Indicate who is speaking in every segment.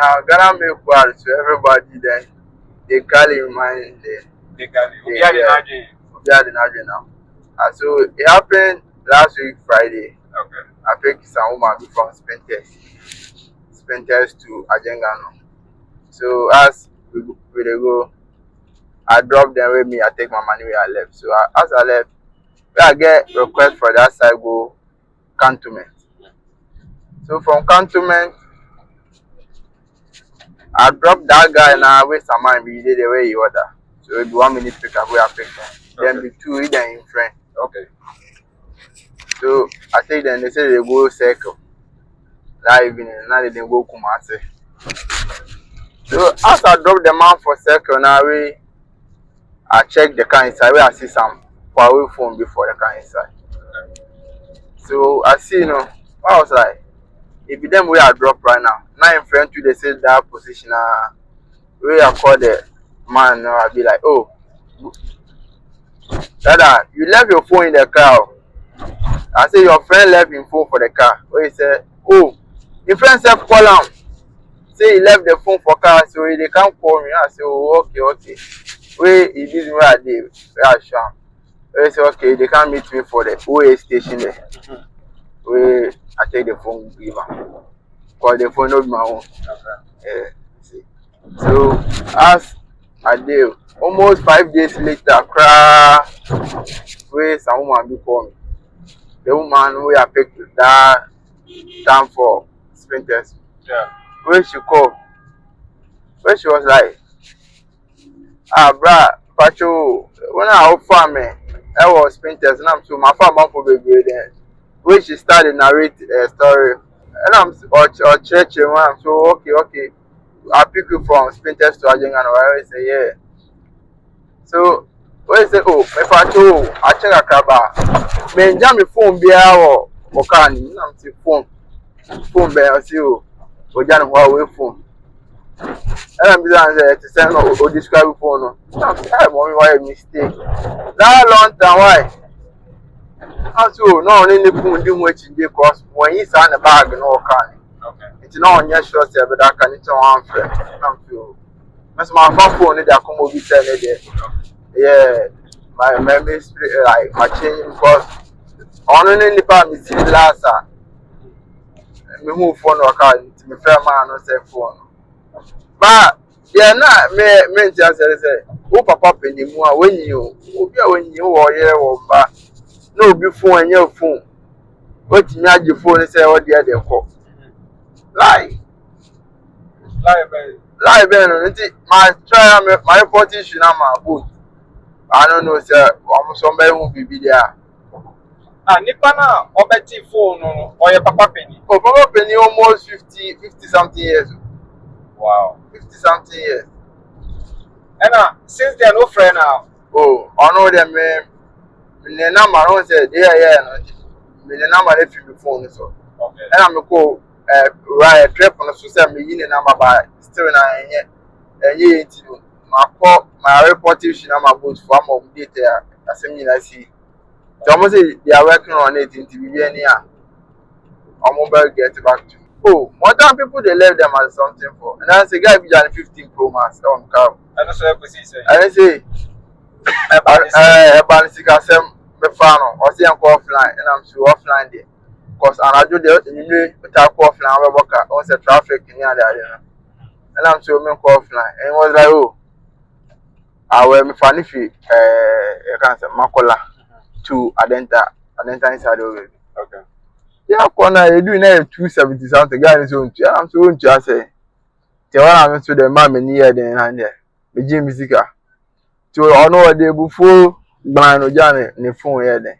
Speaker 1: now Ghana make war, so everybody then they call him mine.
Speaker 2: They can. We are
Speaker 1: the Nigeria now. So it happened last week Friday.
Speaker 2: Okay.
Speaker 1: I picked some woman from Spenters to IJANU. So as we go, I drop them with me. I take my money where I left. So as I left, I get request for that side go cantonment. So from cantonment, I drop that guy now with some money. We did the way he order. So it be 1 minute pick up where I pick them. Okay. Then be 2 then in front.
Speaker 2: Okay.
Speaker 1: So I take them. They say they go circle. That evening, now they go Kumasi. So as I drop the man for circle now, I check the car inside. Where I see some Huawei phone before the car inside. So I see, I was like, if them where I drop right now, now in front to they say that position, where I call the man, I'll be like, oh, Dada, you left your phone in the car. I say your friend left his phone for the car. Where he said, oh, your friend said call him. Say he left the phone for car, so they can't call me. I say, oh, okay. Where he did where I did, where I shot. Where say, okay, they can't meet me for the OA station there. Where I take the phone, give him. Cause the phone not my own. See. So as I did, almost 5 days later, where some woman be call me. The woman where I picked that time for sprinters.
Speaker 2: Yeah.
Speaker 1: Where she called, where she was like, brah, Pacho, when I offer me, I was sprinters, and I'm so my father for baby then. Where she started narrate a story, and I'm or church, and I'm so okay. I pick you from sprinters to IJANU, and I say yeah. So when you say, oh, my Pacho, I check a car, man, jam the phone be our Okani, I'm saying phone be I see you. Ojanu Huawei phone. And I'm to send or describe phone. I'm saying, why a mistake? That long time, why? And so, no, only phone do much in because when you sign a bag and all can.
Speaker 2: Okay.
Speaker 1: It's not on your short, but that can it's on friend. I'm sure. That's my phone, they are come over there. Yeah, my memory like my change because only the part is last. Me move phone or car to me fair man no say phone. But yeah na me just say o papa penimu a when you wo here wo ba na obi phone anya phone. What me age phone say o dey dey call. Lie no my try my report issue na my boot. I don't know say somebody who be there.
Speaker 2: Nipa na obeti phone no or your papa penny.
Speaker 1: Oh, papa penny almost 50 something years.
Speaker 2: Wow.
Speaker 1: 50 something years.
Speaker 2: And since they are no friend now.
Speaker 1: Oh, I know them. Me number I say yeah. Me number they feel phone so.
Speaker 2: Okay.
Speaker 1: And I'm go ride trip on the social media number by still na enye enti my reportation number both for am update there. Asem I see. So almost they are working on it in TV near. I'm mobile get back to. Oh, more than people they left them as something for. And I say guy be on 15 Pro Max on car.
Speaker 2: I know so say.
Speaker 1: I say Banisika sem me fano or say I'm offline and I'm sure offline there. Because I do the you talk offline we work on the traffic near there. And I'm sure me offline. And it was like oh I will me funny fi you can say Makola to Adenta inside of it.
Speaker 2: Okay.
Speaker 1: Yeah, corner you do now 270 something guy is on. I'm so on to say. The one I'm to the man near the hand there. The gym music. So I know the before man o jane ne phone here then.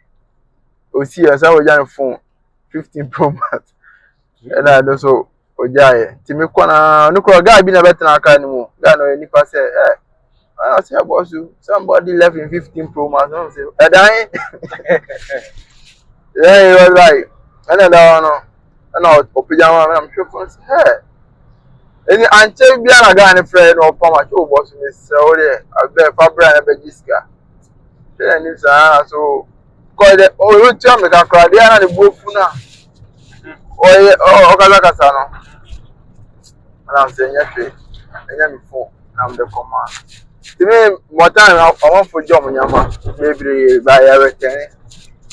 Speaker 1: O see as I jane phone 15 Pro Max. And I do so o jare. Ti me corner no ko guy be na better na car ni mo. Guy no any pass I say about you. Somebody left in 15 Pro Max. I say, dying. Yeah, he was like, and I pajama, I'm sure for hey. And until be a guy and friend or Pama, oh, boss, Miss Saudi, I bet Fabra and Bejiska. Then it's so call it, oh, you tell me that crowd, they are the Bufuna. Oh, Galacasano. I'm saying, yes, and then phone, I'm the command. To me, what time I want for job on your man, maybe by everything.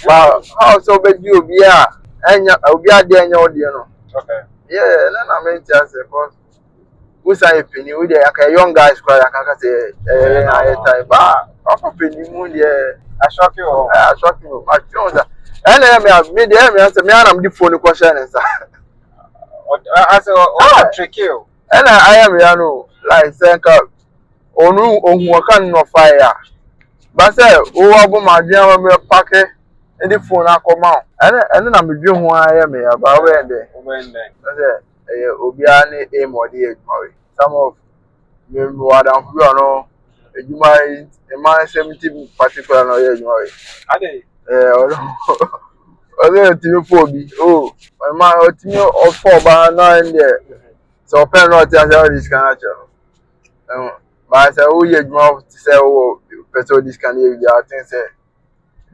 Speaker 1: But how so bad you be and I'll be at the end of the
Speaker 2: Okay.
Speaker 1: yeah, and then I mean, just because who's I opinion with a young guys cry, I can't say, I type, but I'm opinion, yeah,
Speaker 2: I shock you.
Speaker 1: I shock you, I don't know. And I made the answer, me, and I'm the phone question, and
Speaker 2: I said, oh, trick you.
Speaker 1: and I am, you know, like, saying, oh, no, oh, can no fire. But say, oh, I'm my dear, packet, and the phone I come out. And then I'm doing who I am, about where there.
Speaker 2: When then?
Speaker 1: Obiani aim or the age, some of them what I'm going you might a man 70 particular no age,
Speaker 2: I did.
Speaker 1: Other Timophobia, oh, my man, or Timo or 4 by 9 there. So, pen not as all this kind of. But I say, oh, yeah, mouth to say, oh, person this can be the things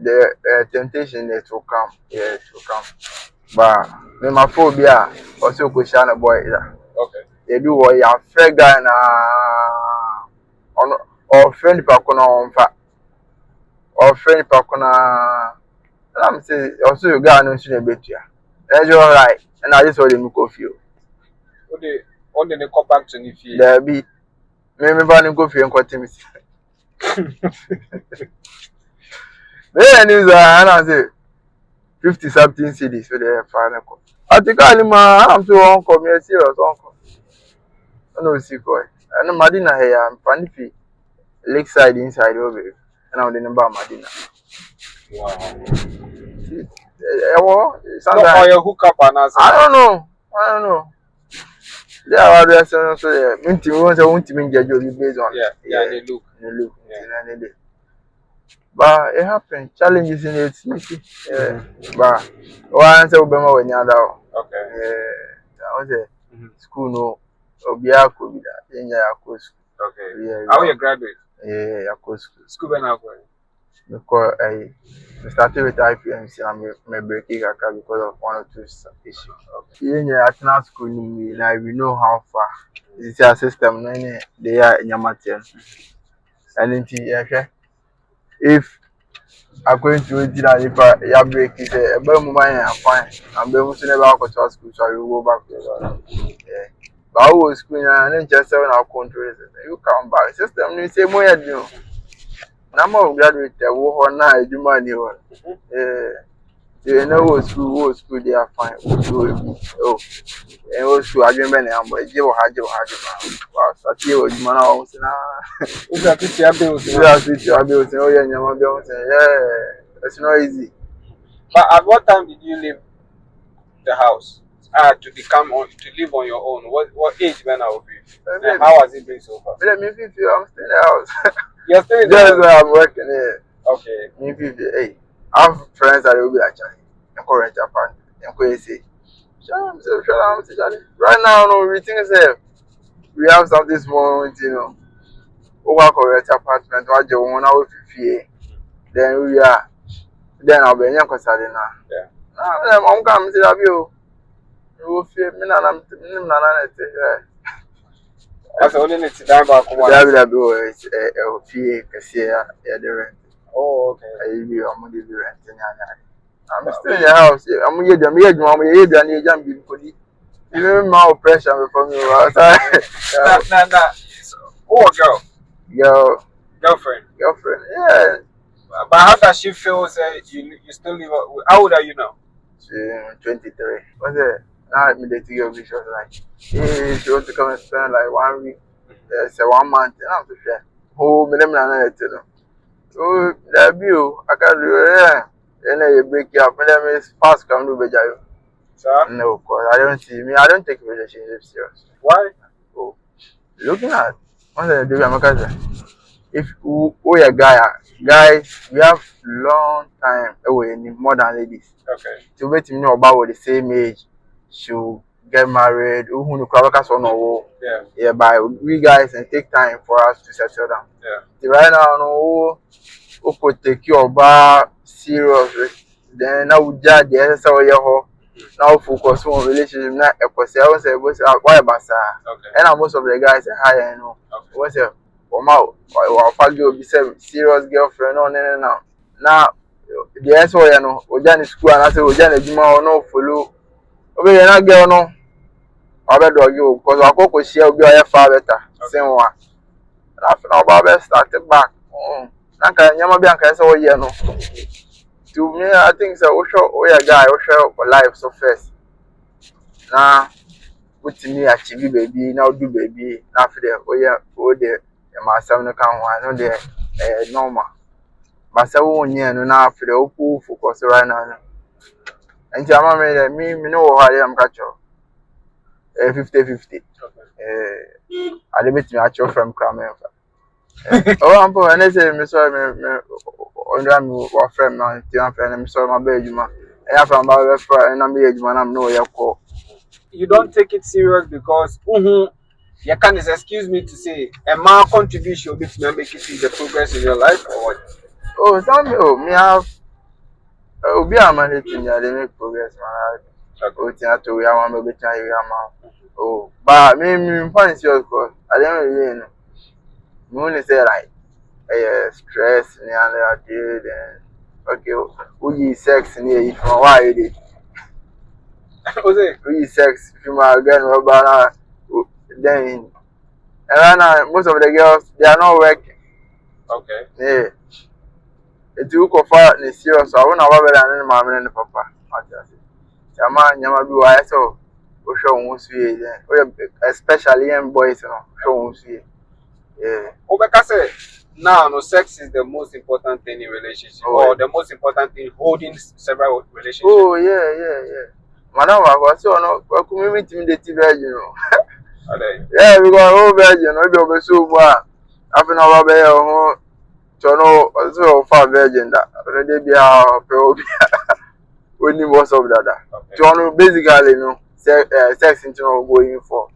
Speaker 1: the temptation that will come, yes, will come. But me my phobia also question a boy.
Speaker 2: Okay.
Speaker 1: They do what you afraid guy na on or friend pakuna on fa or friend pakuna. I'm say also you guy no should be better. That's all right. And I just saw them go feel.
Speaker 2: What did they come back to if you?
Speaker 1: There be me ban go feel and continue. Then news and I say 50 something cities so they are fine. I think I'm so uncle me serious uncle. I know see boy. And Madina here I'm funny lakeside inside over it. And I'm the number Madina.
Speaker 2: Wow.
Speaker 1: Well,
Speaker 2: Or your hookup and answer.
Speaker 1: I don't know. There are others so there. Minty wants a want to mean based on
Speaker 2: Yeah, they look.
Speaker 1: Yeah. But it happened. Challenges in it. Yeah. But one say Obama when you are
Speaker 2: Okay.
Speaker 1: yeah. I was a school no Obia could be that. In your course.
Speaker 2: Okay.
Speaker 1: Yeah.
Speaker 2: How you graduate?
Speaker 1: Yeah, your course.
Speaker 2: School when I going?
Speaker 1: Because I started with IPMC and my breaking because of one or two issues. In your national school, we know how far it's a system. They are in your material. And if according to it, if you break it, a better moment, fine. I'm able to never go to school, so I will go back to yeah. But I was school and then just 7 hour control. You come back. System, you say more, you know. Number of graduates who are now a human. You know, school, they are fine. Oh, and also, I remember now, but you had your hard. Wow, so you was man out now.
Speaker 2: Who's a picture bills?
Speaker 1: Yeah, it's not easy.
Speaker 2: But at what time did you leave the house? To live on your own. What age when I will be? And how has it been so far?
Speaker 1: Let me feel I'm still in the house.
Speaker 2: You're still in the
Speaker 1: That's
Speaker 2: house?
Speaker 1: why I'm working here.
Speaker 2: Okay.
Speaker 1: Me feel hey, I have friends that will be like Charlie. I'm current Japan. I'm going to say, right now, no, we think we have something small, you know. Over correct apartment, what you want out of then we are, then I'll be in your concern now.
Speaker 2: Yeah.
Speaker 1: I'm coming to have you. You will feel me, and I'm not.
Speaker 2: That's only need to down back one.
Speaker 1: WW is a fee, the rent.
Speaker 2: Oh, okay.
Speaker 1: I will be on the rent. I'm still in the house. I'm here, I'm here, and you're jumping for the. You know, more pressure from you.
Speaker 2: Nah. Oh, girlfriend.
Speaker 1: Yeah.
Speaker 2: But how does she feel? Say you still live? How old are you now?
Speaker 1: 23. What's it? Now I'm the two of you. Like, hey, she wants to come and spend like 1 week. Say 1 month. And I'm so sure. Oh, me them na tell them. Oh, that view. I can do it. Yeah. And then you break up. And then it's fast come to Bejayo.
Speaker 2: Sir?
Speaker 1: No, cause I don't see me. I don't take relationships serious.
Speaker 2: Why?
Speaker 1: Oh, looking at what's the do I'm if we are guys, we have long time away more than ladies.
Speaker 2: Okay.
Speaker 1: To wait to know about the same age, she'll get married. Who no crowd so no. Yeah, but we guys and take time for us to settle down.
Speaker 2: Yeah.
Speaker 1: Right now, no, who could take your bar serious. Then I would judge the SOY now focus on relationship na ekose I was say why basa and most of the guys are higher you know was say or fagio be serious girlfriend no no now the S O you know ojani school and I say ojani ejuma no follow obe na girl no obe dog you because akoko share obi oya far better same one na about start back nanka nyama bi anka say oye no to me I think so oya guy for life so first na wotimi achieve baby na do baby na after oya o de myself no kan ho no de normal but say wo nye no na after o pu focus right now no and jama me no wo hare am catch 50-50 I limit me actual from cramming oh I'm for and say me so me under me wa friend na ti am friend me so my be adwuma e ya from ba friend na me adwuma na me no ye call.
Speaker 2: You don't take it serious because you can't excuse me to say a man contribution will be to make it see the progress in your life or what?
Speaker 1: Oh, me have obi managing ya dey make progress man. Oh, tina to we am be try we am. Oh, but me find serious cause I don't really know. Me only say like stress ni and I did and okay, we sex ni from why you dey. We sex if you my girl rubber then and right now most of the girls they are not working.
Speaker 2: Okay.
Speaker 1: Yeah. Eti u kofa ni serious I wanna wa better than mama and papa. Chama nyama bi wa so o show won sue especially young boys no show won sue. Yeah.
Speaker 2: Obeka say now no sex is the most important thing in relationship or the most important thing holding several relationships.
Speaker 1: Oh yeah. Madam wa go so no community me dey virgin no. Yeah, because oh virgin no be obeso bu a afina wa be ye ho to no so fa virgin that already be a pe obi only most of that. To no basically no sex into no going for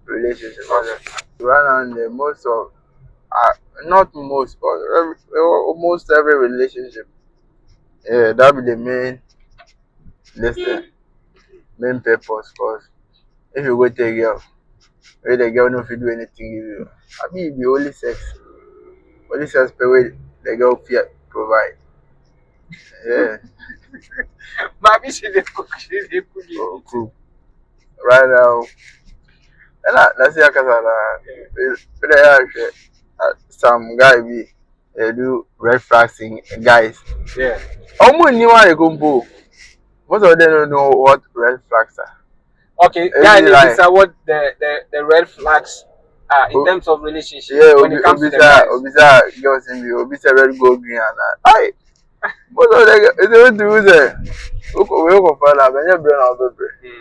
Speaker 1: relationship. Right now the most of not most but almost every relationship that be the main purpose cause if you go take a girl wey the girl no fit do anything give you abi e be only sex pay wey the girl fit provide. Yeah.
Speaker 2: Maybe she dey cook.
Speaker 1: Cool. Right now na see akasa na some guy be do red flags in guys.
Speaker 2: Yeah.
Speaker 1: Almost ni one compo. Most of them don't know what red flags are.
Speaker 2: Okay, guys, like, what the red flags are in terms of relationship when it comes to the guys.
Speaker 1: Obisa girls in the obisa red gold green and that. Aye. Most of them they don't do that. We go for that. When you brain out of it.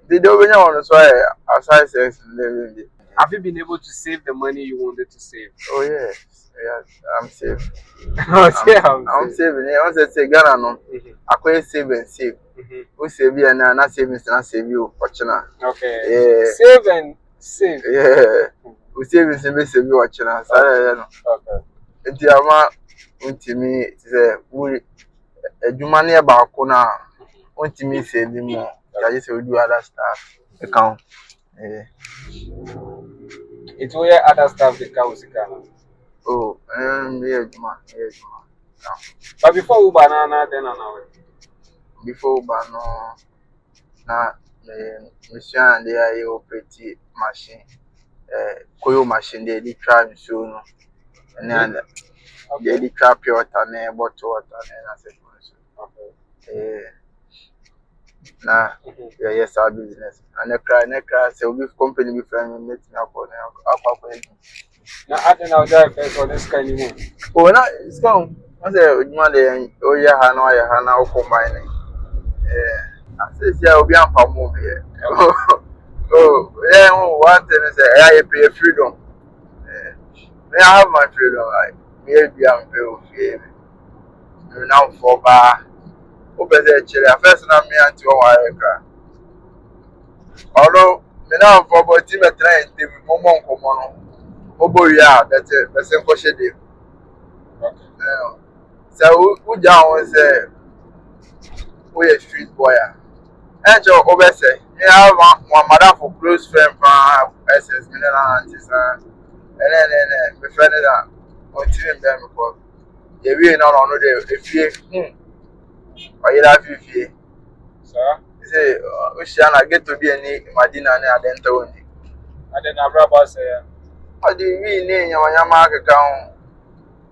Speaker 1: They don't when you want to try outside sex living.
Speaker 2: Have you been able to save the money you wanted to save?
Speaker 1: Oh yes. I'm safe.
Speaker 2: I'm
Speaker 1: saving. I want to say Ghana no. I can save and save. We save and not saving and save you.
Speaker 2: Okay.
Speaker 1: Yeah.
Speaker 2: Save and save.
Speaker 1: Yeah. We save and save you. Okay. Nti ama untimi say we adwuma na ba ko na untimi save more. I just we do other stuff. Account. Yeah.
Speaker 2: It's where other stuff they can see.
Speaker 1: Oh, yeah.
Speaker 2: But before Uber na then now.
Speaker 1: Before Uber no na mission they are operate machine. Coil machine they try so no. And then they trap your water and bottle water and I said okay. Nah, yes, our business. And the cry, so we company with friend meet me up on
Speaker 2: now I don't know that first or this kind of
Speaker 1: oh, now it's gone. I said, Monday, oh, yeah, Hana, combine. I said, yeah, we'll be on for move here. Oh, yeah, one thing is, I pay freedom. I have my freedom, like, maybe I'm paying for now for bar. Open the chair, first, I'm here to our although me now for but team train team momon komo no obo ya that person ko shede so who down say we a street boy And your oversay. Yeah, one madam for close friend from SS Milan and then my friend that continuing them because they really not on the if you or you have you
Speaker 2: Sir?
Speaker 1: say Oceana get to be any Madina and then Tony.
Speaker 2: And then Abraba say,
Speaker 1: How do you mean your mark account?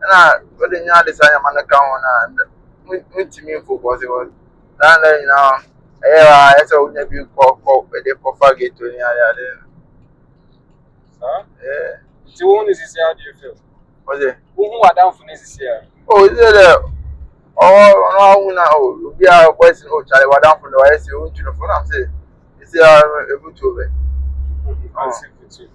Speaker 1: And I put in your design on account and with me for possible. Then you know, I saw you call the propagate to any
Speaker 2: sir?
Speaker 1: yeah.
Speaker 2: The one is here, how do you feel?
Speaker 1: Was it?
Speaker 2: Who are down for this here?
Speaker 1: Oh, is it? Oh, no, we are boys in Charlie. What down from the YS, you want to know for them? Say, it's a good to be.
Speaker 2: I'll see you too.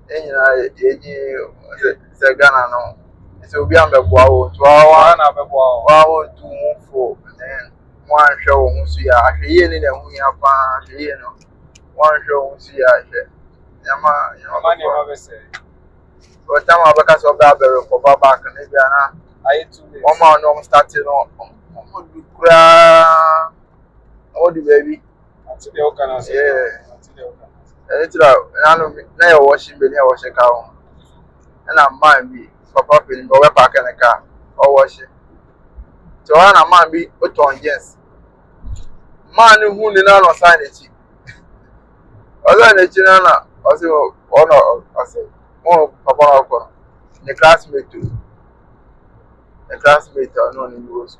Speaker 1: And you know, it's a Ghana no. It's a be on the wall to our
Speaker 2: One of the wall.
Speaker 1: wow to move for and one show who's here. I hear it and we have found, you know, one show who's here. Yama, you know,
Speaker 2: Money never say.
Speaker 1: but time I because of that, for back and maybe
Speaker 2: I ate 2 days.
Speaker 1: one man no starting on cry. Oh, the baby.
Speaker 2: Until the organizer.
Speaker 1: Yeah.
Speaker 2: Until the organizer.
Speaker 1: And it's now you're washing, Benny, washing car. And I might be papa in the park in the car or washing. So I might be put on yes. Man who did not sign it. Other than the also, I say, oh, papa, the classmate too. The classmate are known in the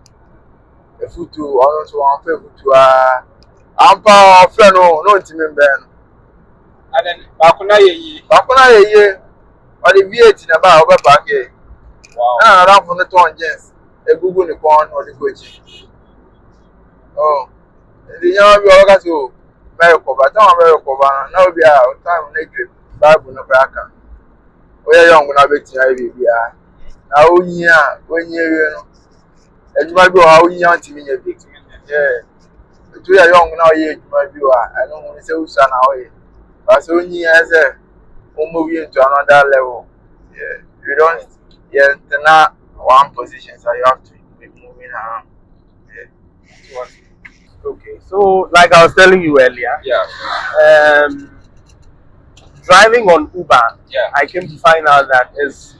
Speaker 1: a foot to or to one favorite to Ampa friend, no, intimate Ben.
Speaker 2: And then Bakuna ye.
Speaker 1: Bakuna ye, or the V8 about over back here.
Speaker 2: Wow.
Speaker 1: And around from the torn gens, a Google the corn or the coaching. Oh, the young girl to America, but I'm America, now we are time naked, Bible no cracker. We are young when I bet you, now, when you and you might go out young to me a bit. Yeah, but we are young now, you might be. I don't want to say who's an hour. But so as a movie into another level. Yeah, you don't, yeah, not one position, so you have to be moving around. Yeah.
Speaker 3: Okay, so like I was telling you earlier,
Speaker 2: Yeah.
Speaker 3: Driving on Uber,
Speaker 2: Yeah.
Speaker 3: I came to find out that is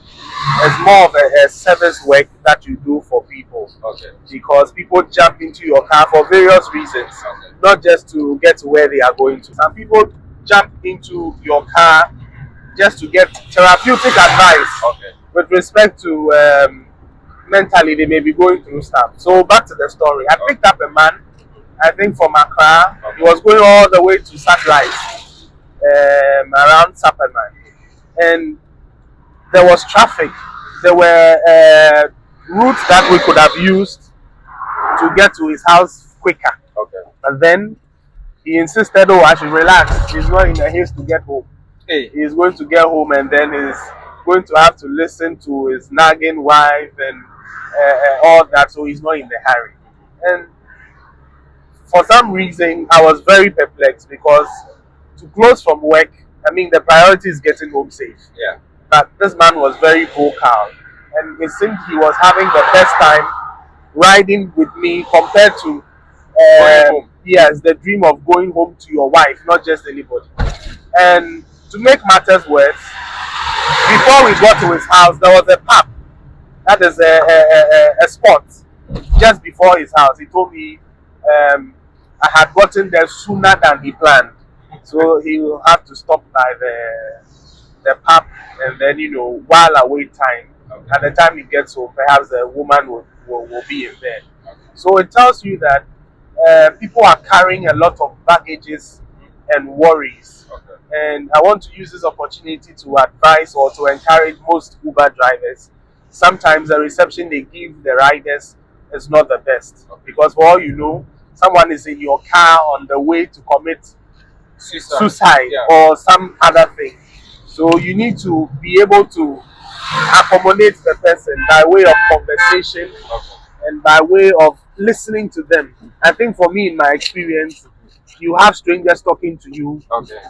Speaker 3: more of a service work that you do for people,
Speaker 2: Okay.
Speaker 3: because people jump into your car for various reasons,
Speaker 2: Okay.
Speaker 3: not just to get to where they are going to. Some people jump into your car just to get therapeutic advice
Speaker 2: Okay.
Speaker 3: with respect to mentally they may be going through stuff. So back to the story. I picked up a man, I think from Accra. He was going all the way to Satellite, around Sapperman, and there was traffic. There were routes that we could have used to get to his house quicker.
Speaker 2: Okay.
Speaker 3: But then he insisted, oh, I should relax. He's not in a haste to get home.
Speaker 2: Hey.
Speaker 3: He's going to get home and then he's going to have to listen to his nagging wife and all that, so he's not in a hurry. And for some reason, I was very perplexed because to close from work, I mean, the priority is getting home safe.
Speaker 2: Yeah.
Speaker 3: But this man was very vocal, and it seemed he was having the best time riding with me compared to
Speaker 2: Going home.
Speaker 3: yes, the dream of going home to your wife, not just anybody. And to make matters worse, before we got to his house, there was a pub. That is a spot just before his house. He told me I had gotten there sooner than he planned, so he will have to stop by the pub, and then while I wait time, at the time he gets home, perhaps the woman will be in bed. So it tells you that people are carrying a lot of baggages and worries.
Speaker 2: Okay.
Speaker 3: And I want to use this opportunity to advise or to encourage most Uber drivers. Sometimes the reception they give the riders is not the best, because for all you know, someone is in your car on the way to commit suicide
Speaker 2: Yeah.
Speaker 3: or some other thing. So you need to be able to accommodate the person by way of conversation and by way of listening to them. I think for me, in my experience, you have strangers talking to you
Speaker 2: Okay.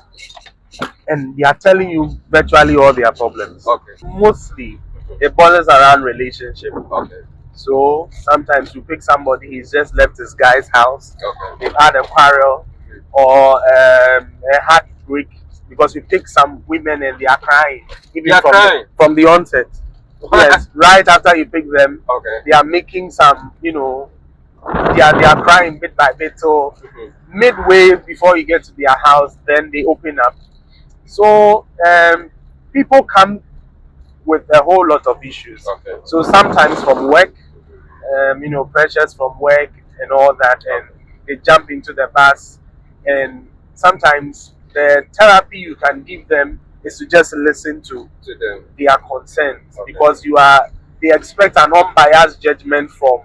Speaker 3: and they are telling you virtually all their problems.
Speaker 2: Okay.
Speaker 3: Mostly, it boils around relationship.
Speaker 2: Okay.
Speaker 3: So sometimes you pick somebody, he's just left his guy's house,
Speaker 2: Okay.
Speaker 3: they've had a quarrel or a heartbreak, because you pick some women and they are crying, even
Speaker 2: They are crying.
Speaker 3: from the onset. Yes, right after you pick them,
Speaker 2: Okay.
Speaker 3: they are making some, they are crying bit by bit. So midway before you get to their house, then they open up. So people come with a whole lot of issues.
Speaker 2: Okay.
Speaker 3: So sometimes from work, pressures from work and all that, and they jump into the bus. And sometimes the therapy you can give them is to just listen to
Speaker 2: them.
Speaker 3: their concerns,
Speaker 2: Okay.
Speaker 3: because they expect an unbiased judgment from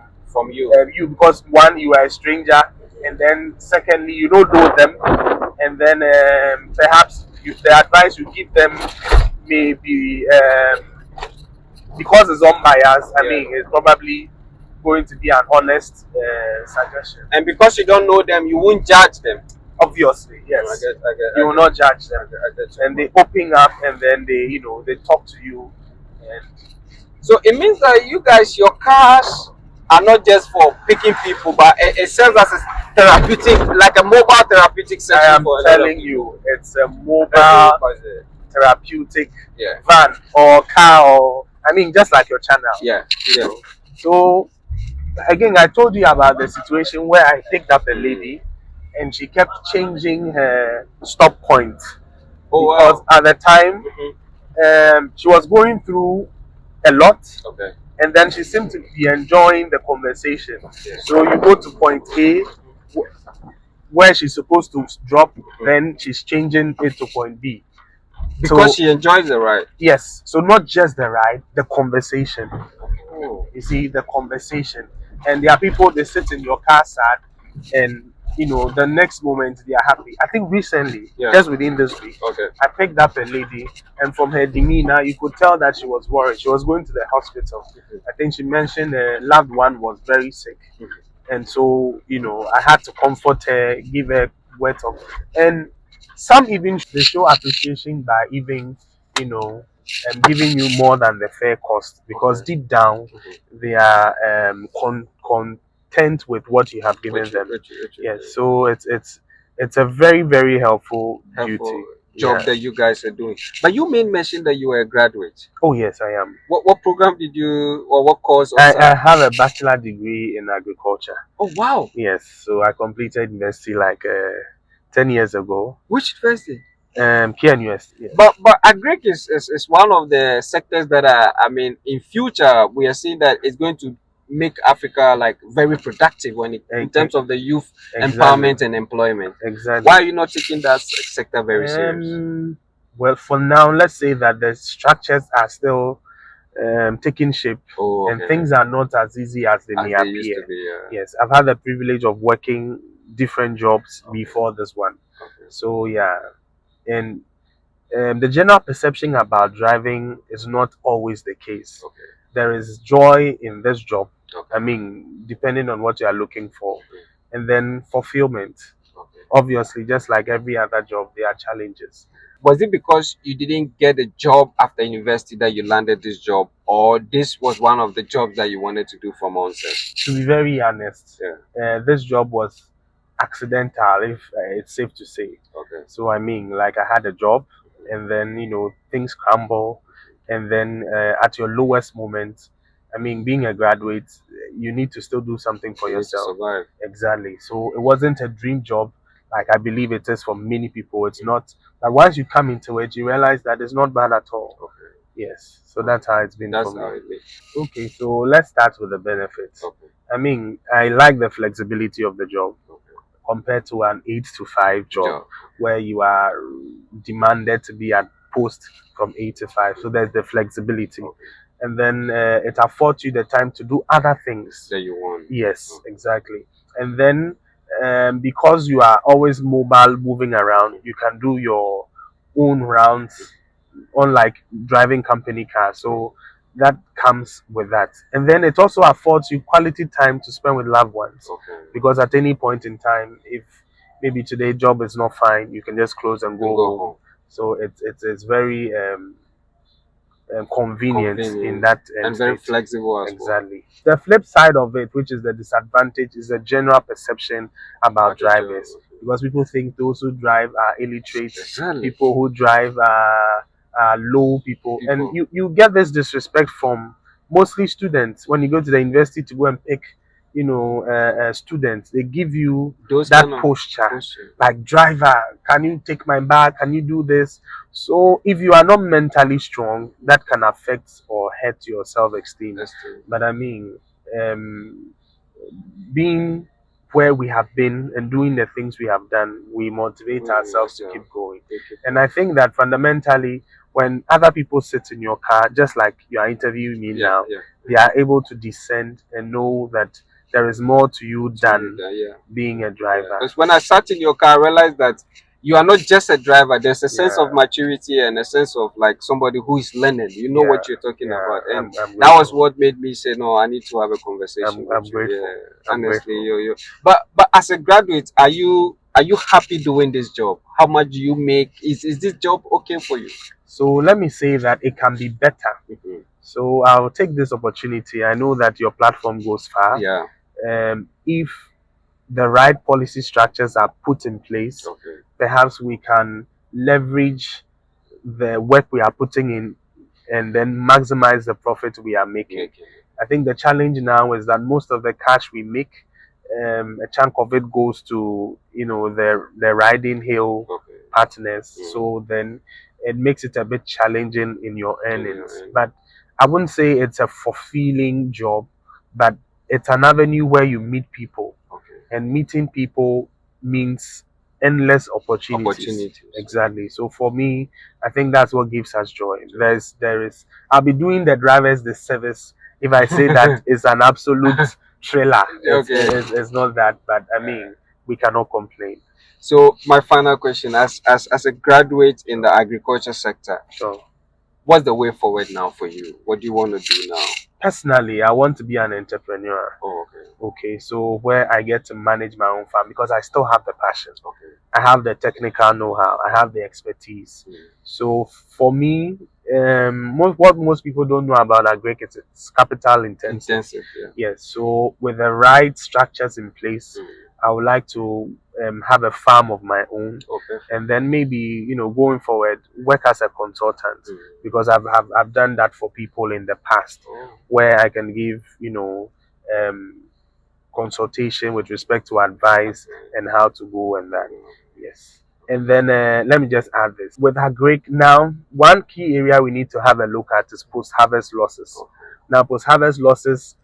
Speaker 2: you.
Speaker 3: You, because one, you are a stranger, and then secondly, you don't know them, and then perhaps the advice you give them may be because it's unbiased. I mean, it's probably going to be an honest suggestion.
Speaker 2: And because you don't know them, you won't judge them.
Speaker 3: Obviously, yes. You will not judge them, and they open up, and then they talk to you. And
Speaker 2: so it means that you guys, your cars are not just for picking people, but it serves as a therapeutic, like a mobile therapeutic section.
Speaker 3: I am telling you, it's a mobile therapeutic van or car, or just like your channel.
Speaker 2: Yeah.
Speaker 3: So again, I told you about the situation where I picked up a lady, and she kept changing her stop point, because at the time she was going through a lot.
Speaker 2: Okay.
Speaker 3: And then she seemed to be enjoying the conversation. So you go to point A, where she's supposed to drop, then she's changing it to point B.
Speaker 2: Because she enjoys the ride.
Speaker 3: Yes. So not just the ride, the conversation.
Speaker 2: Oh.
Speaker 3: You see, the conversation. And there are people, they sit in your car sad, and the next moment they are happy. I think recently, just within this week, I picked up a lady, and from her demeanor, you could tell that she was worried. She was going to the hospital. I think she mentioned a loved one was very sick. And so, I had to comfort her, give her words of, and some even they show appreciation by even, giving you more than the fair cost, because deep down they are content with what you have given them. Yes, so it's a very, very helpful duty
Speaker 2: job that you guys are doing. But you mentioned that you were a graduate.
Speaker 3: Oh yes, I am.
Speaker 2: What program did you, or what course?
Speaker 3: I have a bachelor degree in agriculture.
Speaker 2: Oh wow!
Speaker 3: Yes, so I completed university like 10 years ago.
Speaker 2: Which university?
Speaker 3: KNUST. Yes.
Speaker 2: But agric is one of the sectors that in future we are seeing that it's going to make Africa like very productive in terms of the youth empowerment and employment.
Speaker 3: Exactly.
Speaker 2: Why are you not taking that sector very serious?
Speaker 3: Well, for now, let's say that the structures are still taking shape, and things are not as easy as they may appear.
Speaker 2: Used to be,
Speaker 3: Yes, I've had the privilege of working different jobs before this one. So yeah, and the general perception about driving is not always the case. There is joy in this job. Depending on what you are looking for, and then fulfillment. Obviously, just like every other job, there are challenges.
Speaker 2: Was it because you didn't get a job after university that you landed this job, or this was one of the jobs that you wanted to do from onset?
Speaker 3: To be very honest, this job was accidental, if it's safe to say. So like I had a job, and then things crumble, and then at your lowest moment, being a graduate, you need to still do something for yourself.
Speaker 2: To survive.
Speaker 3: Exactly. So it wasn't a dream job like I believe it is for many people. It's not. But once you come into it, you realize that it's not bad at all. Yes. So that's how it's been for me. Okay, so let's start with the benefits. I like the flexibility of the job compared to an 8 to 5 job where you are demanded to be at post from 8 to 5. So there's the flexibility. And then it affords you the time to do other things
Speaker 2: that you want.
Speaker 3: Yes, exactly. And then because you are always mobile, moving around, you can do your own rounds, unlike driving company cars. So that comes with that. And then it also affords you quality time to spend with loved ones. Because at any point in time, if maybe today's job is not fine, you can just close and go home. So it's very convenient in
Speaker 2: Convenient
Speaker 3: that
Speaker 2: and very
Speaker 3: state.
Speaker 2: flexible as well.
Speaker 3: Exactly. The flip side of it, which is the disadvantage, is the general perception about
Speaker 2: About the job.
Speaker 3: drivers, because people think those who drive are illiterate,
Speaker 2: Exactly.
Speaker 3: people who drive are low people, and you get this disrespect from mostly students. When you go to the university to go and pick, students, they give you
Speaker 2: Those
Speaker 3: that
Speaker 2: kind of
Speaker 3: posture, like, driver, can you take my bag, can you do this? So if you are not mentally strong, that can affect or hurt your self-esteem.
Speaker 2: That's true.
Speaker 3: But I mean, being where we have been and doing the things we have done, we motivate ourselves to keep going. And I think that fundamentally, when other people sit in your car, just like you are interviewing me now, they are able to descend and know that there is more to you than being a driver.
Speaker 2: Because when I sat in your car, I realized that you are not just a driver. There's a sense of maturity and a sense of like somebody who is learning. You know what you're talking about, and that was what made me say, no, I need to have a conversation with you.
Speaker 3: Grateful.
Speaker 2: Yeah, honestly, But as a graduate, are you happy doing this job? How much do you make? Is this job okay for you?
Speaker 3: So let me say that it can be better. So I'll take this opportunity. I know that your platform goes far.
Speaker 2: Yeah.
Speaker 3: If the right policy structures are put in place, perhaps we can leverage the work we are putting in and then maximize the profit we are making. I think the challenge now is that most of the cash we make, a chunk of it goes to the riding hail partners. So then it makes it a bit challenging in your earnings. But I wouldn't say it's a fulfilling job, but it's an avenue where you meet people, and meeting people means endless opportunities. Exactly. So for me, I think that's what gives us joy. I'll be doing the drivers the service if I say that it's an absolute thriller. It's not that, but I mean, we cannot complain.
Speaker 2: So my final question, as a graduate in the agriculture sector,
Speaker 3: Sure.
Speaker 2: What's the way forward now for you? What do you want to do now?
Speaker 3: Personally, I want to be an entrepreneur.
Speaker 2: Oh, okay.
Speaker 3: Okay, so where I get to manage my own farm, because I still have the passion. Okay. I have the technical know-how. I have the expertise. So for me, what most people don't know about agric is it's capital intensive. Yes. So with the right structures in place, I would like to have a farm of my own, and then maybe going forward work as a consultant, because I've done that for people in the past, where I can give consultation with respect to advice and how to go and that. Yes. And then let me just add this. With agric now, one key area we need to have a look at is post-harvest losses. Now, post-harvest losses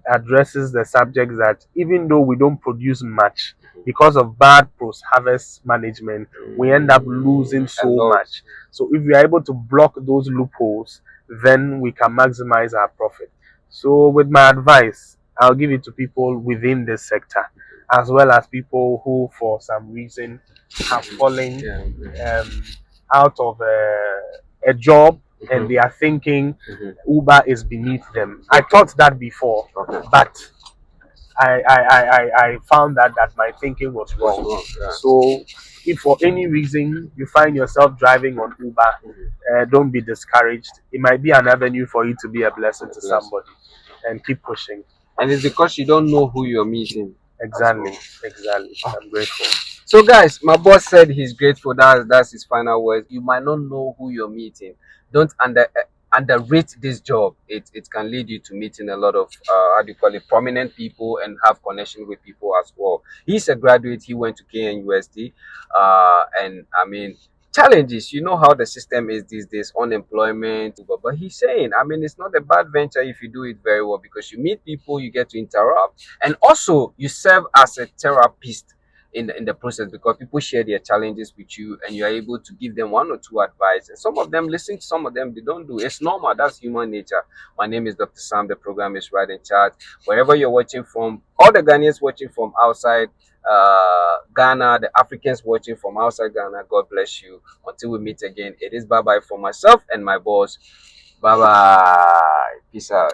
Speaker 3: addresses the subject that even though we don't produce much, because of bad post-harvest management, we end up losing so much. So if we are able to block those loopholes, then we can maximize our profit. So with my advice, I'll give it to people within this sector, as well as people who, for some reason, have fallen out of a job, and they are thinking Uber is beneath them. I thought that before, but I found that my thinking was wrong. So if for any reason you find yourself driving on Uber, don't be discouraged. It might be an avenue for you to be a blessing to somebody, and keep pushing.
Speaker 2: And it's because you don't know who you're meeting.
Speaker 3: Exactly. I'm grateful.
Speaker 2: So guys, my boss said he's grateful. That's his final words. You might not know who you're meeting. Don't underrate this job. It can lead you to meeting a lot of prominent people and have connection with people as well. He's a graduate. He went to KNUST, and I mean, challenges, you know how the system is these days, unemployment, but he's saying, I mean, it's not a bad venture if you do it very well, because you meet people, you get to interact, and also you serve as a therapist in the process, because people share their challenges with you and you're able to give them one or two advice, and some of them listen, some of them they don't do. It's normal. That's human nature. My name is Dr. Sam. The program is Ride and Chat. Wherever you're watching from, all the Ghanaians watching from outside Ghana, the Africans watching from outside Ghana, God bless you. Until we meet again, it is bye-bye for myself and my boss. Bye-bye. Peace out.